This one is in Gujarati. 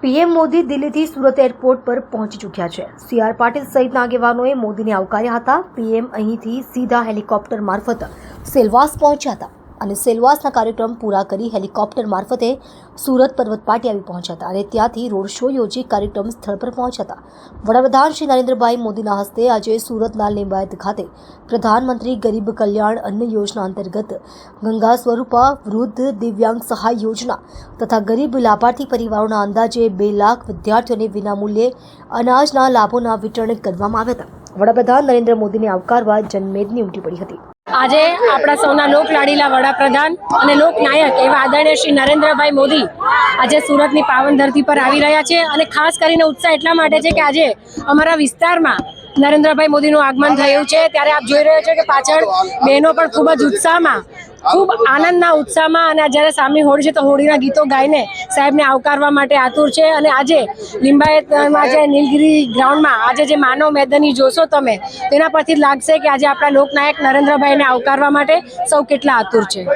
પીએમ મોદી દિલ્હીથી સુરત એરપોર્ટ પર પહોંચી ચૂક્યા છે। સીઆર પાટીલ સહિતના આગેવાનોએ મોદીને આવકાર્યા હતા। પીએમ અહીંથી સીધા હેલિકોપ્ટર મારફત સેલવાસ પહોંચ્યા હતા અને સેલવાસના કાર્યક્રમ પૂરા કરી હેલિકોપ્ટર મારફતે સુરત પર્વત પાટી આવી પહોંચ્યા હતા અને ત્યાંથી રોડ શો યોજી કાર્યક્રમ સ્થળ પર પહોંચ્યા હતા। વડાપ્રધાન શ્રી નરેન્દ્રભાઈ મોદીના હસ્તે આજે સુરતના લિંબાયત ખાતે પ્રધાનમંત્રી ગરીબ કલ્યાણ અન્ન યોજના અંતર્ગત ગંગા સ્વરૂપા વૃદ્ધ દિવ્યાંગ સહાય યોજના તથા ગરીબ લાભાર્થી પરિવારોના અંદાજે 2 લાખ વિદ્યાર્થીઓને વિનામૂલ્યે અનાજના લાભોના વિતરણ કરવામાં આવ્યા હતા। વડાપ્રધાન નરેન્દ્ર મોદીને આવકારવા જનમેદની ઉમટી પડી હતી। આજે આપણા સૌના લોકલાડીલા વડાપ્રધાન અને લોકનાયક એવા આદરણીય શ્રી નરેન્દ્રભાઈ મોદી આજે સુરતની પાવન ધરતી પર આવી રહ્યા છે અને ખાસ કરીને ઉત્સાહ એટલા માટે છે કે આજે અમારા વિસ્તારમાં નરેન્દ્રભાઈ મોદીનું આગમન થયું છે। ત્યારે આપ જોઈ રહ્યા છો કે પાછળ બહેનો પણ ખૂબ જ ઉત્સાહમાં ખૂબ આનંદના ઉત્સાહમાં અને જ્યારે સામે હોળી છે તો હોળીના ગીતો ગાઈને સાહેબને આવકારવા માટે આતુર છે। અને આજે લિંબાયતમાં જે નીલગિરી ગ્રાઉન્ડમાં આજે જે માનવ મેદની જોશો તમે તેના પરથી જ લાગશે કે આજે આપણા લોકનાયક નરેન્દ્રભાઈને આવકારવા માટે સૌ કેટલા આતુર છે।